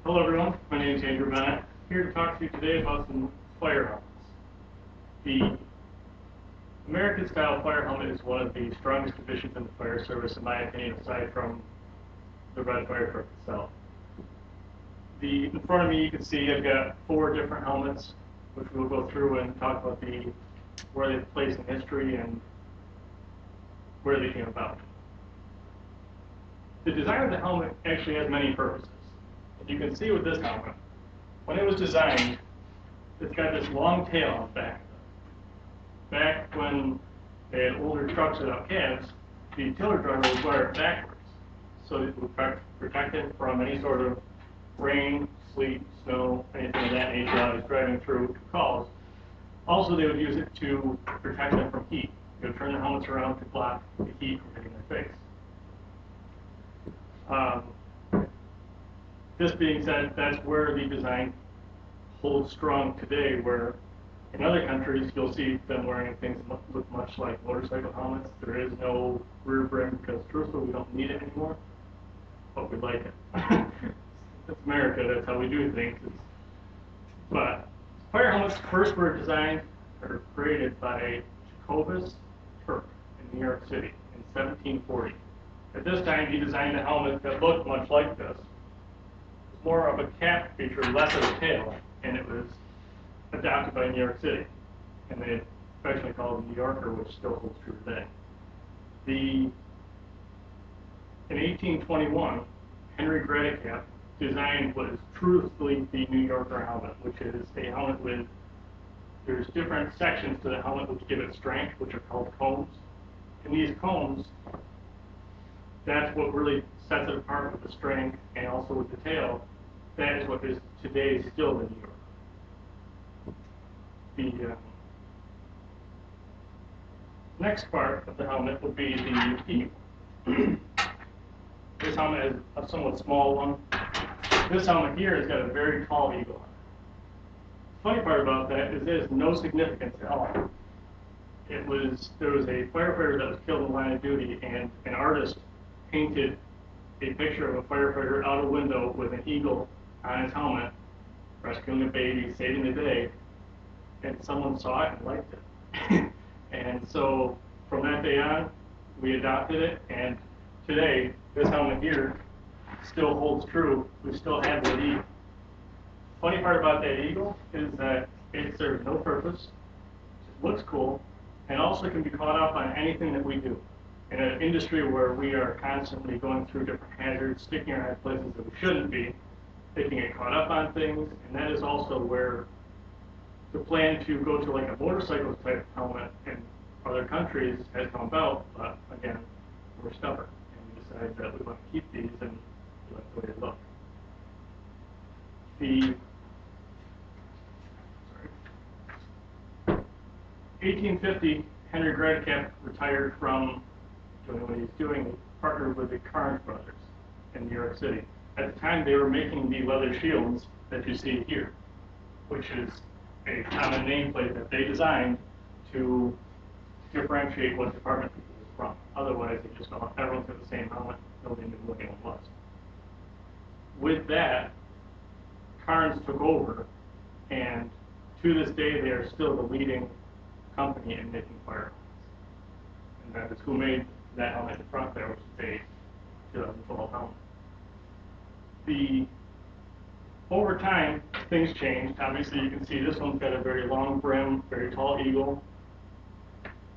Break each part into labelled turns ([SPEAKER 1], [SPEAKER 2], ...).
[SPEAKER 1] Hello everyone, my name is Bennett. Here to talk to you today about some fire helmets. The American style fire helmet is one of the strongest additions in the fire service, in my opinion, aside from the red fire truck itself. In front of me you can see I've got 4 different helmets, which we'll go through and talk about where they've placed in history and where they came about. The design of the helmet actually has many purposes. You can see with this helmet, when it was designed, it's got this long tail on the back. Back when they had older trucks without cabs, the tiller driver would wear it backwards, so it would protect it from any sort of rain, sleet, snow, anything of that nature while he's driving through calls. Also, they would use it to protect them from heat. They would turn the helmets around to block the heat from hitting their face. This being said, that's where the design holds strong today, where in other countries you'll see them wearing things that look much like motorcycle helmets. There is no rear brim because truthfully we don't need it anymore, but we like it. It's America, that's how we do things. But fire helmets first were designed or created by Jacobus Turk in New York City in 1740. At this time he designed a helmet that looked much like this. More of a cap feature, less of a tail, and it was adopted by New York City, and they affectionately called it the New Yorker, which still holds true today. In 1821, Henry Gradicap designed what is truthfully the New Yorker helmet, which is a helmet with, there's different sections to the helmet which give it strength, which are called combs. And these combs, that's what really sets it apart with the strength and also with the tail. That is what is today still the New York. The next part of the helmet would be the eagle. This helmet is a somewhat small one. This helmet here has got a very tall eagle on it. The funny part about that is there's no significance at all. There was a firefighter that was killed in the line of duty, and an artist painted a picture of a firefighter out a window with an eagle on his helmet, rescuing a baby, saving the day, and someone saw it and liked it. And so from that day on, we adopted it, and today, this helmet here still holds true. We still have that eagle. Funny part about that eagle is that it serves no purpose, it looks cool, and also can be caught up on anything that we do. In an industry where we are constantly going through different hazards, sticking our head places that we shouldn't be, they can get caught up on things, and that is also where the plan to go to like a motorcycle type helmet in other countries has come about, but again, we're stubborn, and we decided that we want to keep these and we like the way they look. 1850, Henry Gradicap retired from doing what he's doing. He partnered with the Carnes brothers in New York City. At the time, they were making the leather shields that you see here, which is a common nameplate that they designed to differentiate what department people was from. Otherwise, they just all, everyone's got the same helmet, nobody knew what anyone was. With that, Carnes took over, and to this day, they are still the leading company in making fire helmets. And that is who made that helmet in front there, which is a 2012 helmet. Over time, things changed. Obviously, you can see this one's got a very long brim, very tall eagle.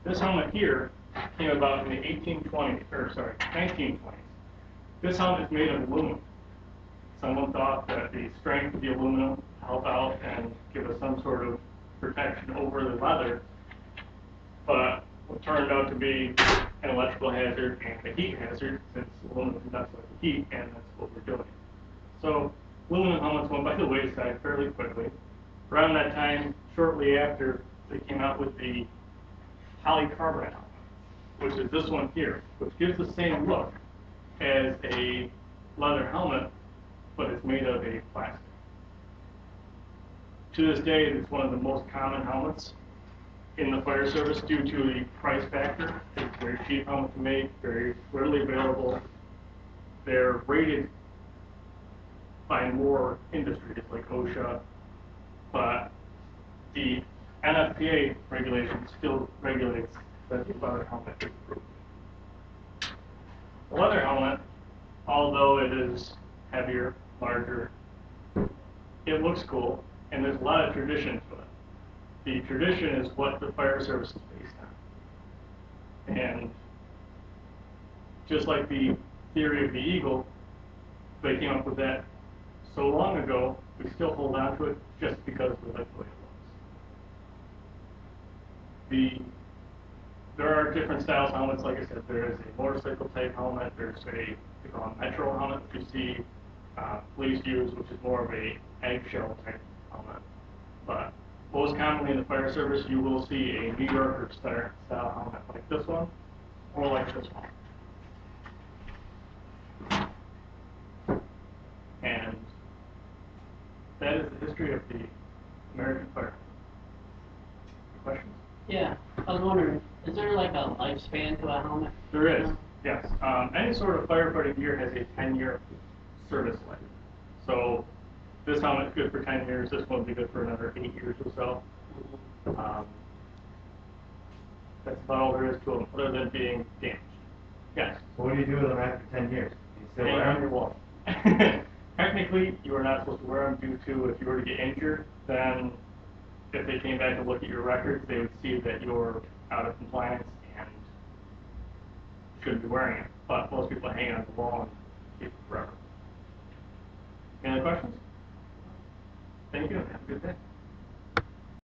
[SPEAKER 1] This helmet here came about in the 1920s. This helmet is made of aluminum. Someone thought that the strength of the aluminum would help out and give us some sort of protection over the leather, but what turned out to be an electrical hazard and a heat hazard, since aluminum conducts like heat, and that's what we're doing. So aluminum helmets went by the wayside fairly quickly. Around that time, shortly after, they came out with the polycarbonate helmet, which is this one here, which gives the same look as a leather helmet, but it's made of a plastic. To this day, it's one of the most common helmets in the fire service due to the price factor. It's a very cheap helmet to make, very readily available. They're rated by more industries like OSHA, but the NFPA regulation still regulates that the leather helmet is approved. The leather helmet, although it is heavier, larger, it looks cool, and there's a lot of tradition to it. The tradition is what the fire service is based on. And just like the theory of the eagle, they came up with that so long ago, we still hold on to it just because we like the way it looks. There are different styles of helmets. Like I said, there is a motorcycle type helmet. There's they call a metro helmet, which you see police use, which is more of a eggshell type helmet. But most commonly in the fire service, you will see a New Yorker style helmet like this one, or like this one. And that is the history of the American fire. Questions?
[SPEAKER 2] Yeah, I was wondering, is there like a lifespan to a helmet?
[SPEAKER 1] There is, yes. Any sort of firefighting gear has a 10-year service life. So this helmet's good for 10 years. This one will be good for another 8 years or so. That's about all there is to them, other than being damaged. Yes?
[SPEAKER 3] So what do you do with them after 10 years? Do you still
[SPEAKER 1] Hang
[SPEAKER 3] wear
[SPEAKER 1] on
[SPEAKER 3] them?
[SPEAKER 1] your wall. Technically, you are not supposed to wear them due to if you were to get injured, then if they came back to look at your records, they would see that you're out of compliance and shouldn't be wearing it. But most people hang on the wall and keep it forever. Any other questions? Thank you, and have a good day.